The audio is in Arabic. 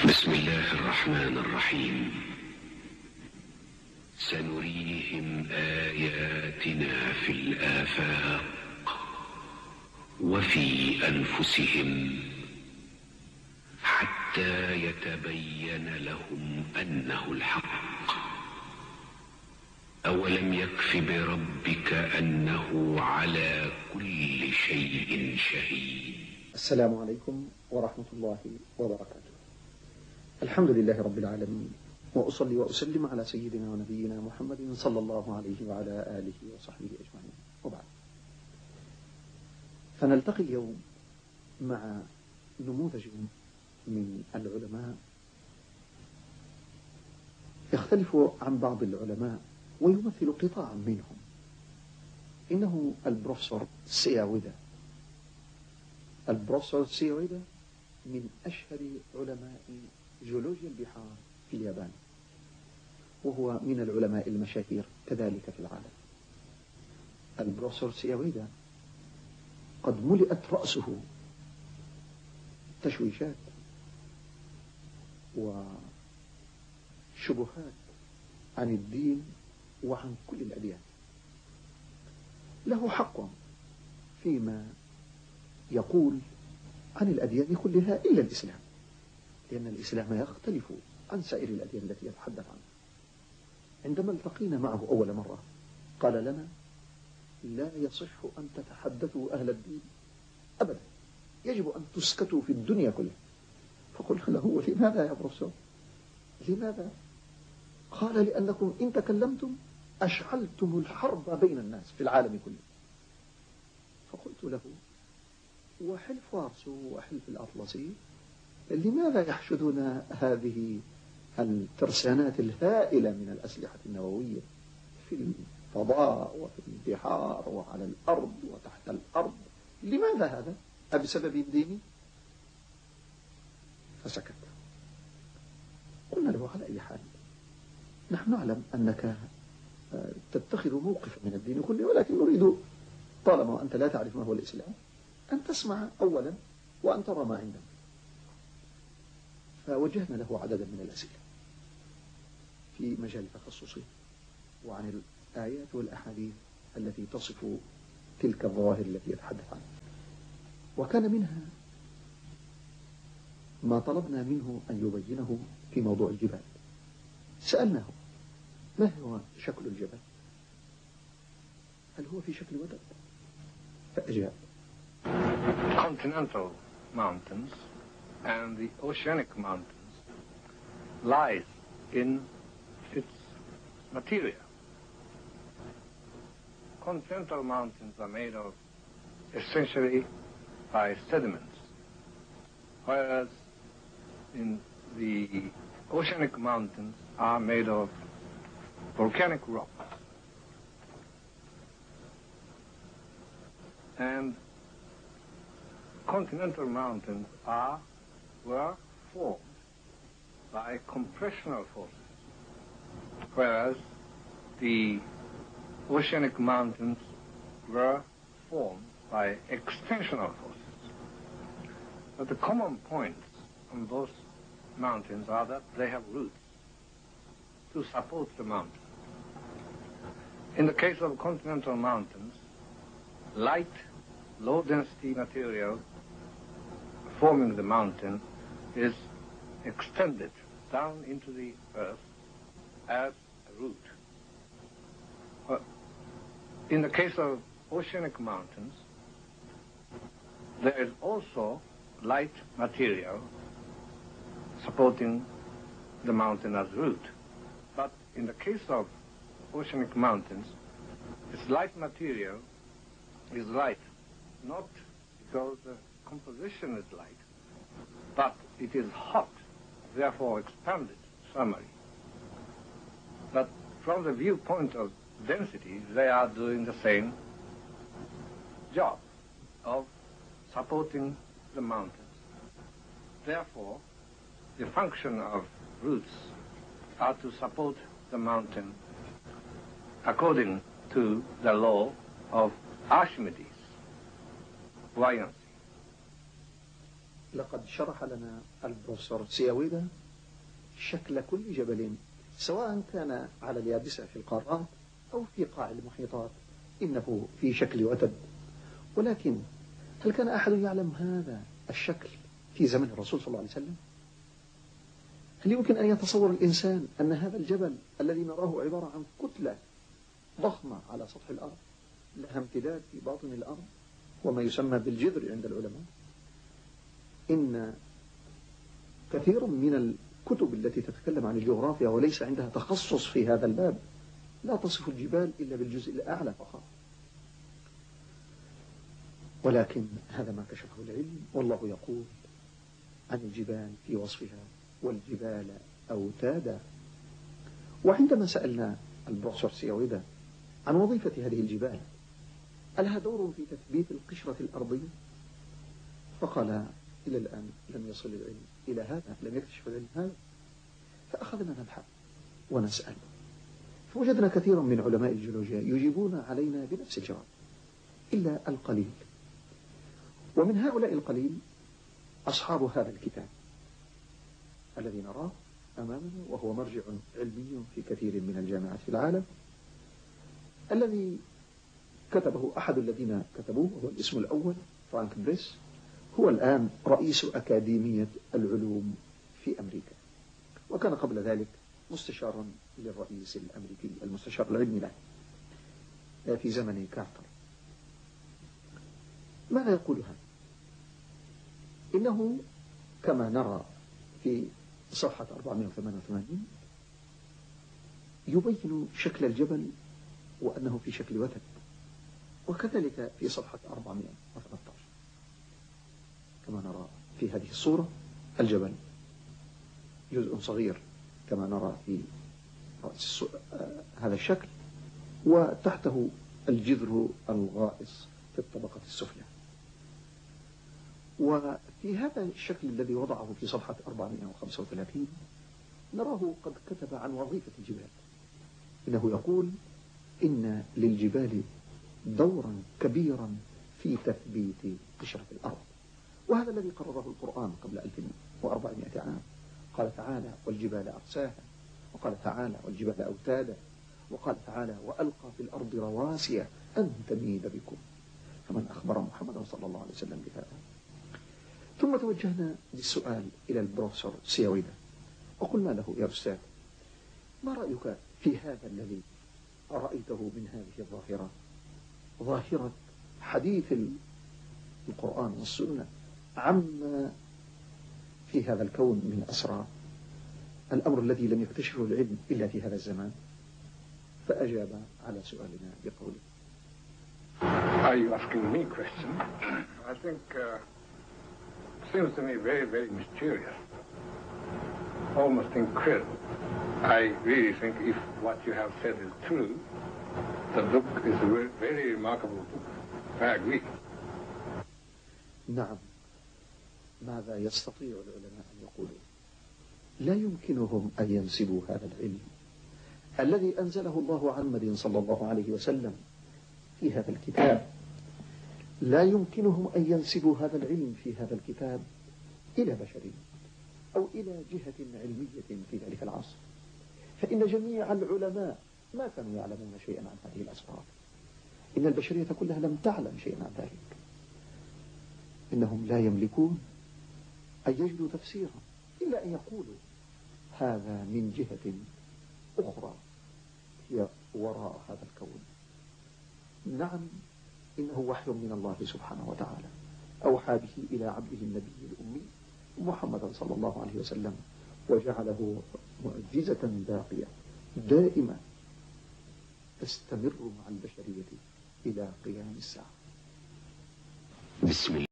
بسم الله الرحمن الرحيم. سنريهم آياتنا في الآفاق وفي أنفسهم حتى يتبين لهم أنه الحق. أولم يكف بربك أنه على كل شيء شهيد. السلام عليكم ورحمة الله وبركاته. الحمد لله رب العالمين، وأصلي وأسلم على سيدنا ونبينا محمد صلى الله عليه وعلى آله وصحبه أجمعين، وبعد. فنلتقي اليوم مع نموذج من العلماء يختلف عن بعض العلماء ويمثل قطاعا منهم. إنه البروفيسور سياويدا. البروفيسور سياويدا من أشهر علماء جيولوجيا البحار في اليابان، وهو من العلماء المشاهير كذلك في العالم. البروفيسور سياويدا قد ملئت رأسه تشويشات وشبهات عن الدين وعن كل الأديان. له حق فيما يقول عن الأديان كلها إلا الإسلام، لأن الإسلام يختلف عن سائر الأديان التي يتحدث عنها. عندما التقينا معه أول مرة قال لنا: لا يصح أن تتحدثوا أهل الدين أبدا، يجب أن تسكتوا في الدنيا كلها. فقلنا له: لماذا يا بروفيسور؟ لماذا؟ قال: لأنكم إن تكلمتم أشعلتم الحرب بين الناس في العالم كله. فقلت له: وحلف وارسو وحلف الأطلسي لماذا يحشدون هذه الترسانات الهائلة من الأسلحة النووية في الفضاء وفي البحار وعلى الأرض وتحت الأرض؟ لماذا هذا؟ أبسبب ديني؟ فسكت. قلنا له: على أي حال، نحن نعلم أنك تتخذ موقفا من الدين كله، ولكن نريد طالما أنت لا تعرف ما هو الإسلام أن تسمع أولا وأن ترى ما عندنا. فوجهنا له عددا من الأسئلة في مجال تخصصه وعن الآيات والأحاديث التي تصف تلك الظواهر التي يتحدث عنها. وكان منها ما طلبنا منه أن يبينه في موضوع الجبال. سألناه: ما هو شكل الجبل؟ هل هو في شكل ودق؟ فأجاب: Continental mountains and the oceanic mountains lies in its material. Continental mountains are made of essentially by sediments, whereas in the oceanic mountains are made of volcanic rock. And continental mountains were formed by compressional forces, whereas the oceanic mountains were formed by extensional forces. But the common points on both mountains are that they have roots to support the mountain. In the case of continental mountains, light, low-density material forming the mountain is extended down into the earth as a root. In the case of oceanic mountains, there is also light material supporting the mountain as root. But in the case of oceanic mountains, its light material is light not because the composition is light, but it is hot, therefore expanded thermally. But from the viewpoint of density, they are doing the same job of supporting the mountains. Therefore, the function of roots are to support the mountain according to the law of Archimedes, buoyancy. لقد شرح لنا البروفيسور سياويدا شكل كل جبل، سواء كان على اليابسة في القارات أو في قاع المحيطات، إنه في شكل وتد. ولكن هل كان أحد يعلم هذا الشكل في زمن الرسول صلى الله عليه وسلم؟ هل يمكن أن يتصور الإنسان أن هذا الجبل الذي نراه عبارة عن كتلة ضخمة على سطح الأرض لها امتداد في باطن الأرض وما يسمى بالجذر عند العلماء؟ إن كثير من الكتب التي تتكلم عن الجغرافيا وليس عندها تخصص في هذا الباب لا تصف الجبال إلا بالجزء الأعلى فقط. ولكن هذا ما كشفه العلم، والله يقول عن الجبال في وصفها: والجبال أوتادا. وعندما سألنا البروفيسور سياويدا عن وظيفة هذه الجبال، ألها دور في تثبيت القشرة الأرضية؟ فقال: إلى الآن لم يصل العلم إلى هذا، لم يكتشف العلم هذا. فأخذنا نبحث ونسأل، فوجدنا كثيرا من علماء الجيولوجيا يجيبون علينا بنفس الجواب إلا القليل. ومن هؤلاء القليل أصحاب هذا الكتاب الذي نراه أمامنا، وهو مرجع علمي في كثير من الجامعات في العالم، الذي كتبه أحد الذين كتبوه، وهو الاسم الأول فرانك بريس، هو الآن رئيس أكاديمية العلوم في أمريكا، وكان قبل ذلك مستشارا للرئيس الأمريكي، المستشار العلمي له في زمن كارتر. ماذا يقول هذا؟ إنه كما نرى في صفحة 488 يبين شكل الجبل وأنه في شكل وتد، وكذلك في صفحة 413 كما نرى في هذه الصورة الجبل جزء صغير كما نرى في هذا الشكل، وتحته الجذر الغائص في الطبقة السفلى. وفي هذا الشكل الذي وضعه في صفحة 435 نراه قد كتب عن وظيفة الجبال، إنه يقول: إن للجبال دورا كبيرا في تثبيت قشرة الأرض. وهذا الذي قرره القرآن قبل 1400 عام. قال تعالى: والجبال أرساها، وقال تعالى: والجبال أوتادا، وقال تعالى: وألقى في الأرض رواسي أن تميد بكم. فمن أخبر محمد صلى الله عليه وسلم بهذا؟ ثم توجهنا بالسؤال إلى البروفيسور سياويدا وقلنا له: يا أستاذ، ما رأيك في هذا الذي رأيته من هذه الظاهرة، ظاهرة حديث القرآن والسنة عما في هذا الكون من أسرار، الأمر الذي لم يكتشفه العلم إلا في هذا الزمان؟ فأجاب على سؤالنا بقوله: Are you asking me a question? I think seems to me very, very mysterious, almost incredible. I really think if what you have said is true, the book is a very, very remarkable book. I agree. نعم. ماذا يستطيع العلماء أن يقولوا؟ لا يمكنهم أن ينسبوا هذا العلم الذي أنزله الله عن محمد صلى الله عليه وسلم في هذا الكتاب، لا يمكنهم أن ينسبوا هذا العلم في هذا الكتاب إلى بشري أو إلى جهة علمية في ذلك العصر، فإن جميع العلماء ما كانوا يعلمون شيئا عن هذه الأسرار. إن البشرية كلها لم تعلم شيئا عن ذلك. إنهم لا يملكون أن يجدوا تفسيرا إلا أن يقولوا هذا من جهة أخرى هي وراء هذا الكون. نعم، إنه وحي من الله سبحانه وتعالى أوحى به إلى عبده النبي الأمي محمد صلى الله عليه وسلم، وجعله معجزة باقية دائمة تستمر مع البشرية إلى قيام الساعة. بسم الله.